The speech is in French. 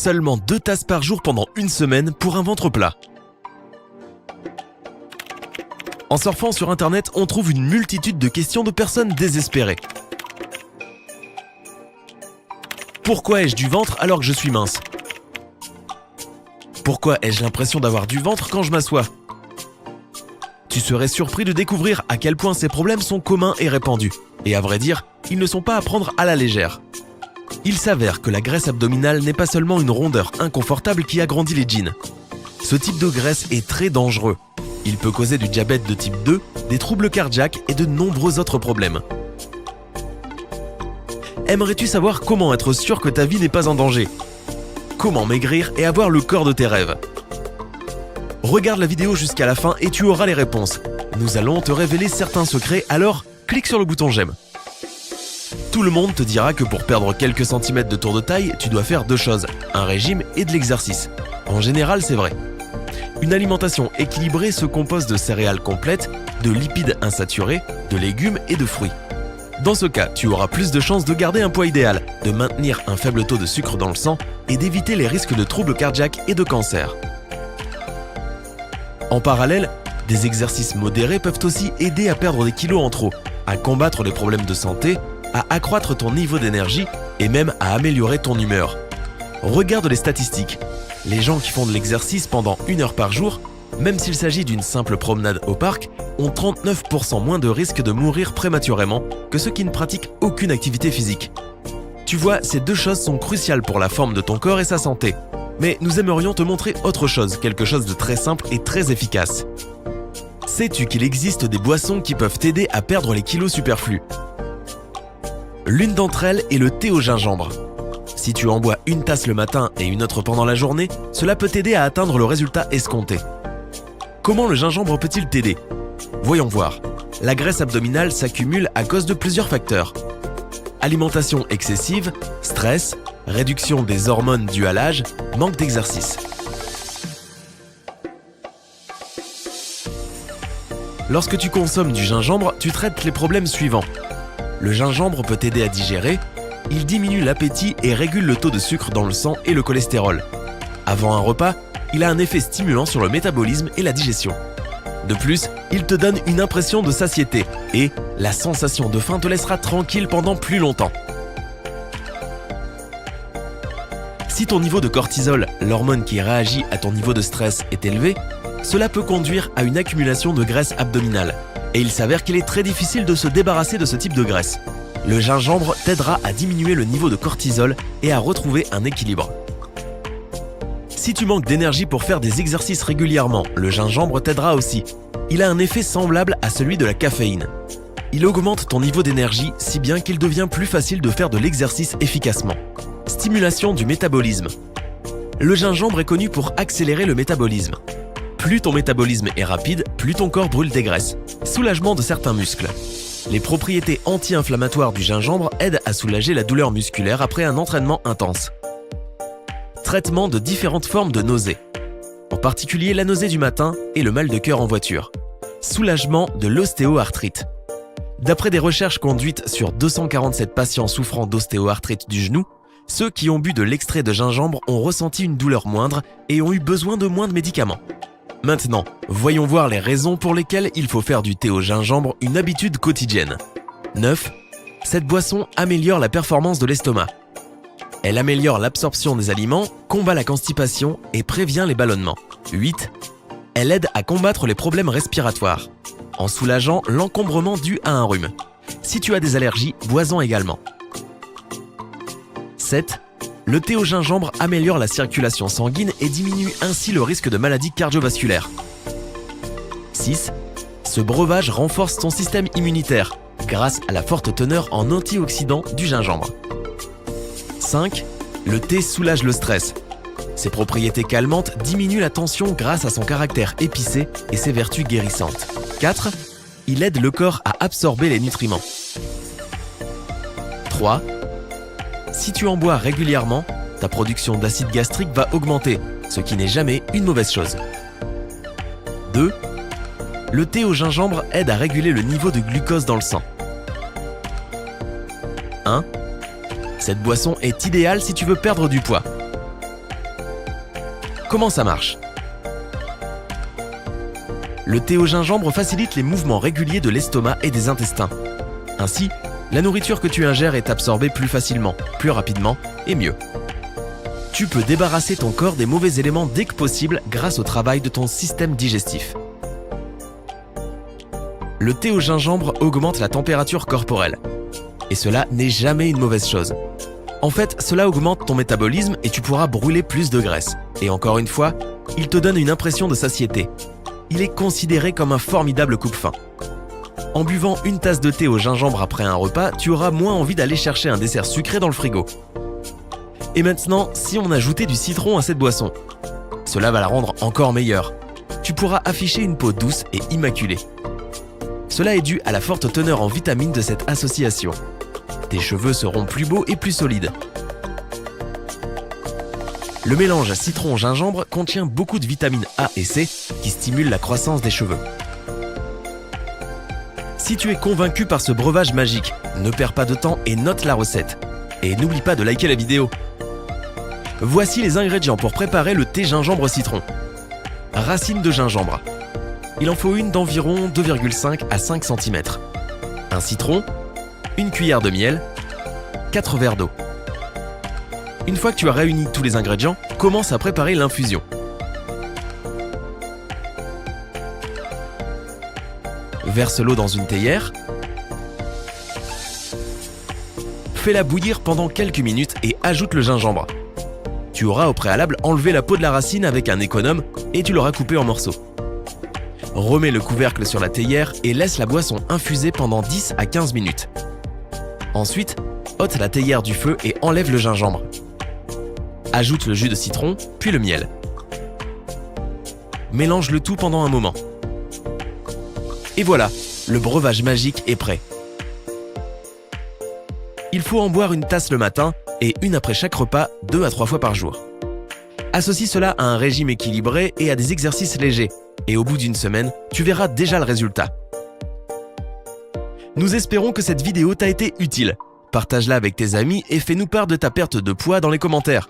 Seulement 2 tasses par jour pendant une semaine pour un ventre plat. En surfant sur internet, on trouve une multitude de questions de personnes désespérées. Pourquoi ai-je du ventre alors que je suis mince? Pourquoi ai-je l'impression d'avoir du ventre quand je m'assois? Tu serais surpris de découvrir à quel point ces problèmes sont communs et répandus. Et à vrai dire, ils ne sont pas à prendre à la légère. Il s'avère que la graisse abdominale n'est pas seulement une rondeur inconfortable qui agrandit les jeans. Ce type de graisse est très dangereux. Il peut causer du diabète de type 2, des troubles cardiaques et de nombreux autres problèmes. Aimerais-tu savoir comment être sûr que ta vie n'est pas en danger? Comment maigrir et avoir le corps de tes rêves? Regarde la vidéo jusqu'à la fin et tu auras les réponses. Nous allons te révéler certains secrets, alors clique sur le bouton j'aime. Tout le monde te dira que pour perdre quelques centimètres de tour de taille, tu dois faire 2 choses, un régime et de l'exercice. En général, c'est vrai. Une alimentation équilibrée se compose de céréales complètes, de lipides insaturés, de légumes et de fruits. Dans ce cas, tu auras plus de chances de garder un poids idéal, de maintenir un faible taux de sucre dans le sang et d'éviter les risques de troubles cardiaques et de cancer. En parallèle, des exercices modérés peuvent aussi aider à perdre des kilos en trop, à combattre les problèmes de santé, à accroître ton niveau d'énergie et même à améliorer ton humeur. Regarde les statistiques. Les gens qui font de l'exercice pendant 1 heure par jour, même s'il s'agit d'une simple promenade au parc, ont 39% moins de risque de mourir prématurément que ceux qui ne pratiquent aucune activité physique. Tu vois, ces 2 choses sont cruciales pour la forme de ton corps et sa santé. Mais nous aimerions te montrer autre chose, quelque chose de très simple et très efficace. Sais-tu qu'il existe des boissons qui peuvent t'aider à perdre les kilos superflus? L'une d'entre elles est le thé au gingembre. Si tu en bois 1 tasse le matin et une autre pendant la journée, cela peut t'aider à atteindre le résultat escompté. Comment le gingembre peut-il t'aider? Voyons voir. La graisse abdominale s'accumule à cause de plusieurs facteurs. Alimentation excessive, stress, réduction des hormones dues à l'âge, manque d'exercice. Lorsque tu consommes du gingembre, tu traites les problèmes suivants. Le gingembre peut t'aider à digérer, il diminue l'appétit et régule le taux de sucre dans le sang et le cholestérol. Avant un repas, il a un effet stimulant sur le métabolisme et la digestion. De plus, il te donne une impression de satiété et la sensation de faim te laissera tranquille pendant plus longtemps. Si ton niveau de cortisol, l'hormone qui réagit à ton niveau de stress, est élevé, cela peut conduire à une accumulation de graisse abdominale. Et il s'avère qu'il est très difficile de se débarrasser de ce type de graisse. Le gingembre t'aidera à diminuer le niveau de cortisol et à retrouver un équilibre. Si tu manques d'énergie pour faire des exercices régulièrement, le gingembre t'aidera aussi. Il a un effet semblable à celui de la caféine. Il augmente ton niveau d'énergie si bien qu'il devient plus facile de faire de l'exercice efficacement. Stimulation du métabolisme. Le gingembre est connu pour accélérer le métabolisme. Plus ton métabolisme est rapide, plus ton corps brûle des graisses. Soulagement de certains muscles. Les propriétés anti-inflammatoires du gingembre aident à soulager la douleur musculaire après un entraînement intense. Traitement de différentes formes de nausées. En particulier la nausée du matin et le mal de cœur en voiture. Soulagement de l'ostéoarthrite. D'après des recherches conduites sur 247 patients souffrant d'ostéoarthrite du genou, ceux qui ont bu de l'extrait de gingembre ont ressenti une douleur moindre et ont eu besoin de moins de médicaments. Maintenant, voyons voir les raisons pour lesquelles il faut faire du thé au gingembre une habitude quotidienne. 9. Cette boisson améliore la performance de l'estomac. Elle améliore l'absorption des aliments, combat la constipation et prévient les ballonnements. 8. Elle aide à combattre les problèmes respiratoires, en soulageant l'encombrement dû à un rhume. Si tu as des allergies, bois-en également. 7. Le thé au gingembre améliore la circulation sanguine et diminue ainsi le risque de maladies cardiovasculaires. 6. Ce breuvage renforce ton système immunitaire grâce à la forte teneur en antioxydants du gingembre. 5. Le thé soulage le stress. Ses propriétés calmantes diminuent la tension grâce à son caractère épicé et ses vertus guérissantes. 4. Il aide le corps à absorber les nutriments. 3. Si tu en bois régulièrement, ta production d'acide gastrique va augmenter, ce qui n'est jamais une mauvaise chose. 2. Le thé au gingembre aide à réguler le niveau de glucose dans le sang. 1. Cette boisson est idéale si tu veux perdre du poids. comment ça marche? Le thé au gingembre facilite les mouvements réguliers de l'estomac et des intestins. Ainsi, la nourriture que tu ingères est absorbée plus facilement, plus rapidement et mieux. Tu peux débarrasser ton corps des mauvais éléments dès que possible grâce au travail de ton système digestif. Le thé au gingembre augmente la température corporelle. Et cela n'est jamais une mauvaise chose. En fait, cela augmente ton métabolisme et tu pourras brûler plus de graisse. Et encore une fois, il te donne une impression de satiété. Il est considéré comme un formidable coupe-faim. En buvant une tasse de thé au gingembre après un repas, tu auras moins envie d'aller chercher un dessert sucré dans le frigo. Et maintenant, si on ajoutait du citron à cette boisson, cela va la rendre encore meilleure. Tu pourras afficher une peau douce et immaculée. Cela est dû à la forte teneur en vitamines de cette association. Tes cheveux seront plus beaux et plus solides. Le mélange citron-gingembre contient beaucoup de vitamines A et C qui stimulent la croissance des cheveux. Si tu es convaincu par ce breuvage magique, ne perds pas de temps et note la recette. Et n'oublie pas de liker la vidéo. Voici les ingrédients pour préparer le thé gingembre-citron. Racines de gingembre. Il en faut une d'environ 2,5 à 5 cm. Un citron, une cuillère de miel, 4 verres d'eau. Une fois que tu as réuni tous les ingrédients, commence à préparer l'infusion. Verse l'eau dans une théière. Fais-la bouillir pendant quelques minutes et ajoute le gingembre. Tu auras au préalable enlevé la peau de la racine avec un économe et tu l'auras coupé en morceaux. Remets le couvercle sur la théière et laisse la boisson infuser pendant 10 à 15 minutes. Ensuite, ôte la théière du feu et enlève le gingembre. Ajoute le jus de citron, puis le miel. Mélange le tout pendant un moment. Et voilà, le breuvage magique est prêt. Il faut en boire une tasse le matin et une après chaque repas 2 à 3 fois par jour. Associe cela à un régime équilibré et à des exercices légers. Et au bout d'une semaine, tu verras déjà le résultat. Nous espérons que cette vidéo t'a été utile. Partage-la avec tes amis et fais-nous part de ta perte de poids dans les commentaires.